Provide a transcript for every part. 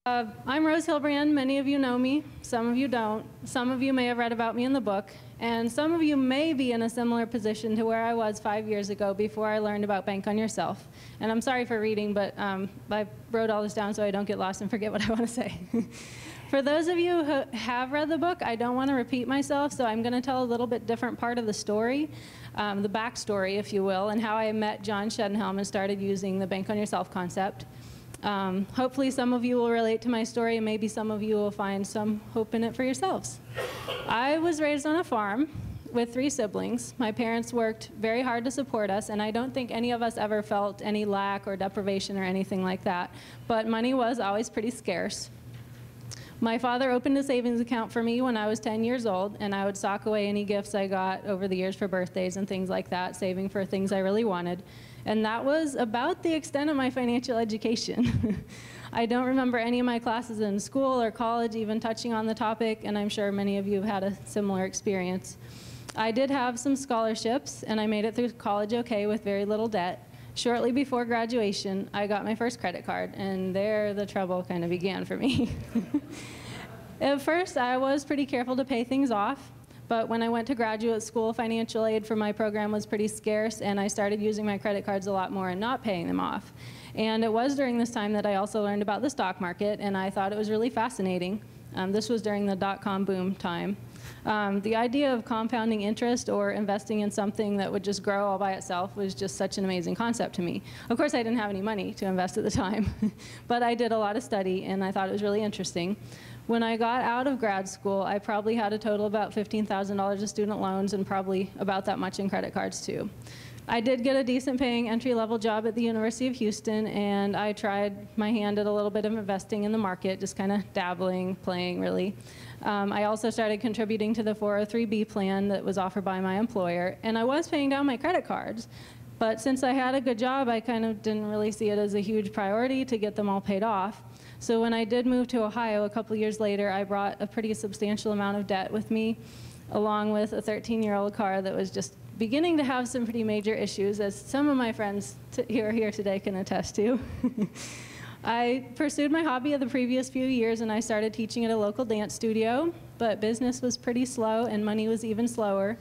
I'm Rose Hillbrand. Many of you know me, some of you don't. Some of you may have read about me in the book, and some of you may be in a similar position to where I was 5 years ago before I learned about Bank on Yourself. And I'm sorry for reading, but I wrote all this down so I don't get lost and forget what I want to say. For those of you who have read the book, I don't want to repeat myself, so I'm going to tell a little bit different part of the story, the backstory, if you will, and how I met John Shedenhelm and started using the Bank on Yourself concept. Hopefully some of you will relate to my story, and maybe some of you will find some hope in it for yourselves. I was raised on a farm with 3 siblings. My parents worked very hard to support us, and I don't think any of us ever felt any lack or deprivation or anything like that. But money was always pretty scarce. My father opened a savings account for me when I was 10 years old, and I would sock away any gifts I got over the years for birthdays and things like that, saving for things I really wanted. And that was about the extent of my financial education. I don't remember any of my classes in school or college even touching on the topic, and I'm sure many of you have had a similar experience. I did have some scholarships, and I made it through college okay with very little debt. Shortly before graduation, I got my first credit card, and there the trouble kind of began for me. At first, I was pretty careful to pay things off, but when I went to graduate school, financial aid for my program was pretty scarce, and I started using my credit cards a lot more and not paying them off. And it was during this time that I also learned about the stock market, and I thought it was really fascinating. This was during the dot-com boom time. The idea of compounding interest or investing in something that would just grow all by itself was just such an amazing concept to me. Of course, I didn't have any money to invest at the time, but I did a lot of study, and I thought it was really interesting. When I got out of grad school, I probably had a total of about $15,000 of student loans and probably about that much in credit cards too. I did get a decent paying entry-level job at the University of Houston, and I tried my hand at a little bit of investing in the market, just kind of dabbling, playing really. I also started contributing to the 403B plan that was offered by my employer, and I was paying down my credit cards. But since I had a good job, I kind of didn't really see it as a huge priority to get them all paid off. So when I did move to Ohio a couple years later, I brought a pretty substantial amount of debt with me, along with a 13-year-old car that was just beginning to have some pretty major issues, as some of my friends who are here today can attest to. I pursued my hobby of the previous few years, and I started teaching at a local dance studio, but business was pretty slow and money was even slower.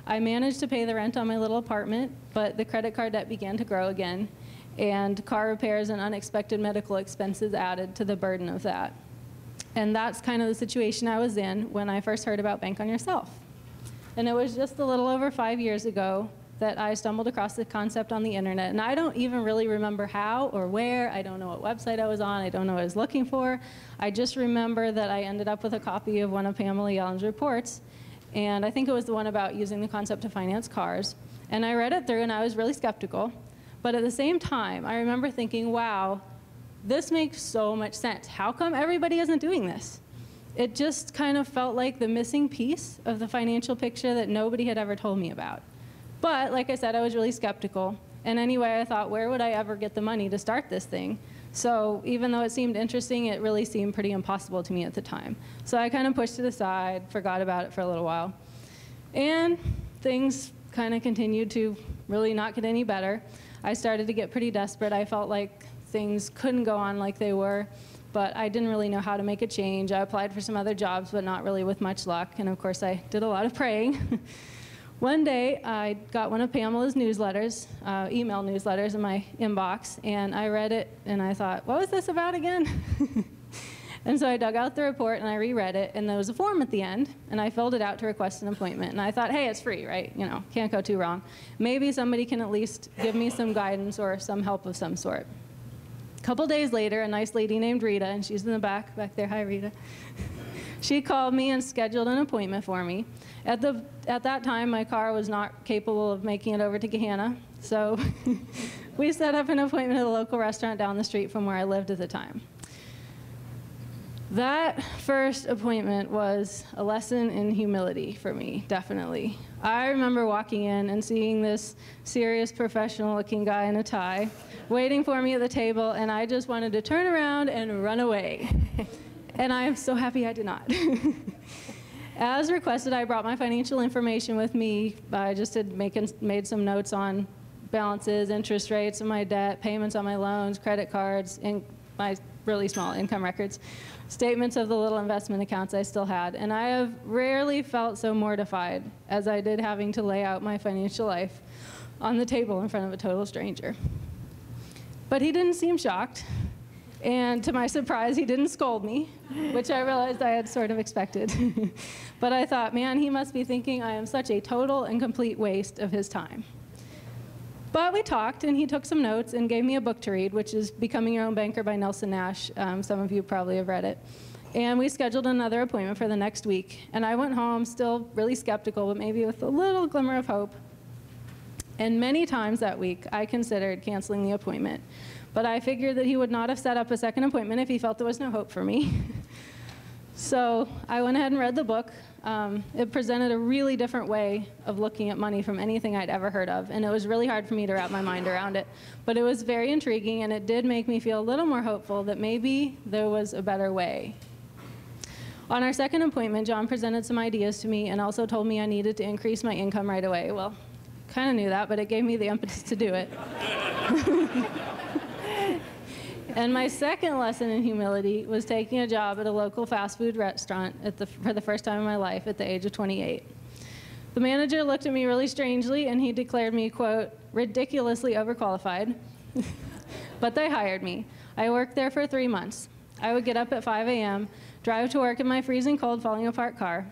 I managed to pay the rent on my little apartment, but the credit card debt began to grow again, and car repairs and unexpected medical expenses added to the burden of that. And that's kind of the situation I was in when I first heard about Bank on Yourself. And it was just a little over 5 years ago that I stumbled across the concept on the internet. And I don't even really remember how or where. I don't know what website I was on. I don't know what I was looking for. I just remember that I ended up with a copy of one of Pamela Yellen's reports. And I think it was the one about using the concept to finance cars. And I read it through, and I was really skeptical. But at the same time, I remember thinking, wow, this makes so much sense. How come everybody isn't doing this? It just kind of felt like the missing piece of the financial picture that nobody had ever told me about. But like I said, I was really skeptical. And anyway, I thought, where would I ever get the money to start this thing? So even though it seemed interesting, it really seemed pretty impossible to me at the time. So I kind of pushed it aside, forgot about it for a little while. And things kind of continued to really not get any better. I started to get pretty desperate. I felt like things couldn't go on like they were, but I didn't really know how to make a change. I applied for some other jobs, but not really with much luck. And of course, I did a lot of praying. One day, I got one of Pamela's newsletters, email newsletters in my inbox, and I read it, and I thought, what was this about again? And so I dug out the report, and I reread it, and there was a form at the end, and I filled it out to request an appointment. And I thought, hey, it's free, right? You know, can't go too wrong. Maybe somebody can at least give me some guidance or some help of some sort. A couple days later, a nice lady named Rita, and she's in the back there, hi, Rita. She called me and scheduled an appointment for me. At that time, my car was not capable of making it over to Gahanna, so we set up an appointment at a local restaurant down the street from where I lived at the time. That first appointment was a lesson in humility for me, definitely. I remember walking in and seeing this serious, professional-looking guy in a tie waiting for me at the table, and I just wanted to turn around and run away. And I am so happy I did not. As requested, I brought my financial information with me. I just had made some notes on balances, interest rates of my debt, payments on my loans, credit cards, and my really small income records, statements of the little investment accounts I still had, and I have rarely felt so mortified as I did having to lay out my financial life on the table in front of a total stranger. But he didn't seem shocked, and to my surprise, he didn't scold me, which I realized I had sort of expected. But I thought, man, he must be thinking I am such a total and complete waste of his time. But we talked, and he took some notes and gave me a book to read, which is Becoming Your Own Banker by Nelson Nash. Some of you probably have read it. And we scheduled another appointment for the next week. And I went home still really skeptical, but maybe with a little glimmer of hope. And many times that week, I considered canceling the appointment. But I figured that he would not have set up a second appointment if he felt there was no hope for me. So I went ahead and read the book. It presented a really different way of looking at money from anything I'd ever heard of, and it was really hard for me to wrap my mind around it. But it was very intriguing, and it did make me feel a little more hopeful that maybe there was a better way. On our second appointment, John presented some ideas to me and also told me I needed to increase my income right away. Well, kind of knew that, but it gave me the impetus to do it. And my second lesson in humility was taking a job at a local fast food restaurant for the first time in my life at the age of 28. The manager looked at me really strangely, and he declared me, quote, ridiculously overqualified. But they hired me. I worked there for 3 months. I would get up at 5 a.m., drive to work in my freezing cold, falling apart car,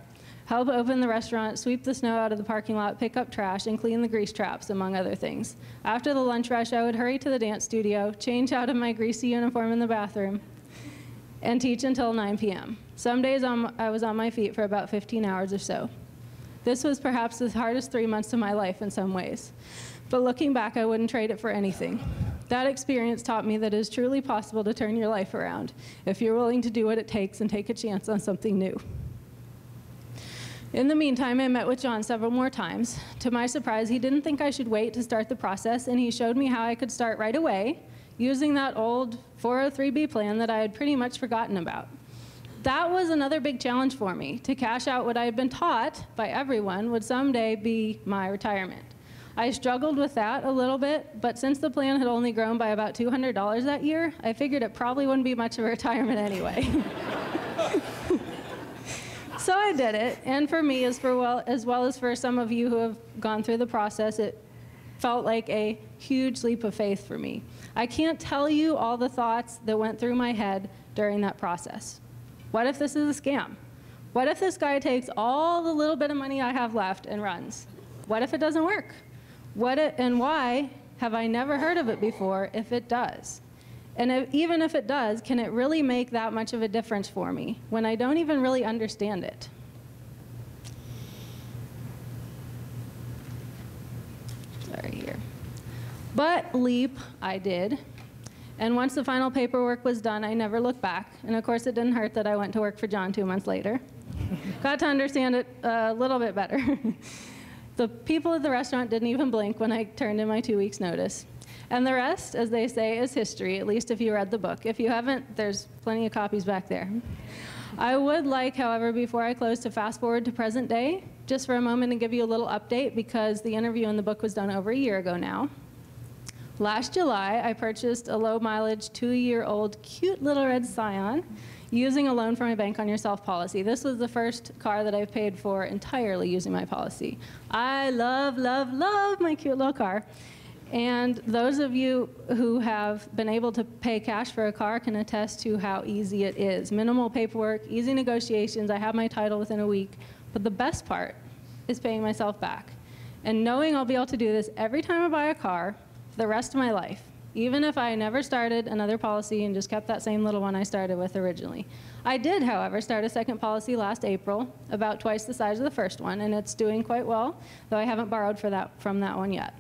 help open the restaurant, sweep the snow out of the parking lot, pick up trash, and clean the grease traps, among other things. After the lunch rush, I would hurry to the dance studio, change out of my greasy uniform in the bathroom, and teach until 9 p.m. Some days I was on my feet for about 15 hours or so. This was perhaps the hardest 3 months of my life in some ways. But looking back, I wouldn't trade it for anything. That experience taught me that it is truly possible to turn your life around if you're willing to do what it takes and take a chance on something new. In the meantime, I met with John several more times. To my surprise, he didn't think I should wait to start the process, and he showed me how I could start right away using that old 403B plan that I had pretty much forgotten about. That was another big challenge for me, to cash out what I had been taught by everyone would someday be my retirement. I struggled with that a little bit, but since the plan had only grown by about $200 that year, I figured it probably wouldn't be much of a retirement anyway. So I did it, and for me, as well as for some of you who have gone through the process, it felt like a huge leap of faith for me. I can't tell you all the thoughts that went through my head during that process. What if this is a scam? What if this guy takes all the little bit of money I have left and runs? What if it doesn't work? And why have I never heard of it before if it does? And even if it does, can it really make that much of a difference for me when I don't even really understand it? Sorry here. But leap, I did. And once the final paperwork was done, I never looked back. And of course, it didn't hurt that I went to work for John 2 months later. Got to understand it a little bit better. The people at the restaurant didn't even blink when I turned in my 2 weeks' notice. And the rest, as they say, is history, at least if you read the book. If you haven't, there's plenty of copies back there. I would like, however, before I close, to fast forward to present day, just for a moment and give you a little update, because the interview in the book was done over a year ago now. Last July, I purchased a low-mileage, 2-year-old, cute little red Scion using a loan from my Bank on Yourself policy. This was the first car that I've paid for entirely using my policy. I love, love, love my cute little car. And those of you who have been able to pay cash for a car can attest to how easy it is. Minimal paperwork, easy negotiations. I have my title within a week. But the best part is paying myself back and knowing I'll be able to do this every time I buy a car for the rest of my life, even if I never started another policy and just kept that same little one I started with originally. I did, however, start a second policy last April, about twice the size of the first one, and it's doing quite well, though I haven't borrowed from that one yet.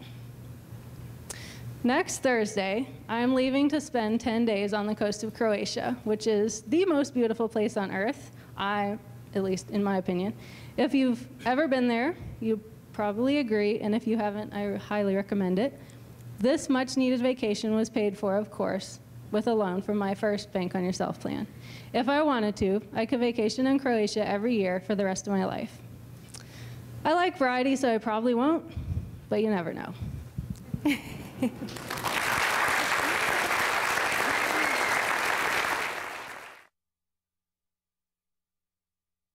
Next Thursday, I am leaving to spend 10 days on the coast of Croatia, which is the most beautiful place on earth, at least in my opinion. If you've ever been there, you probably agree, and if you haven't, I highly recommend it. This much-needed vacation was paid for, of course, with a loan from my first Bank on Yourself plan. If I wanted to, I could vacation in Croatia every year for the rest of my life. I like variety, so I probably won't, but you never know.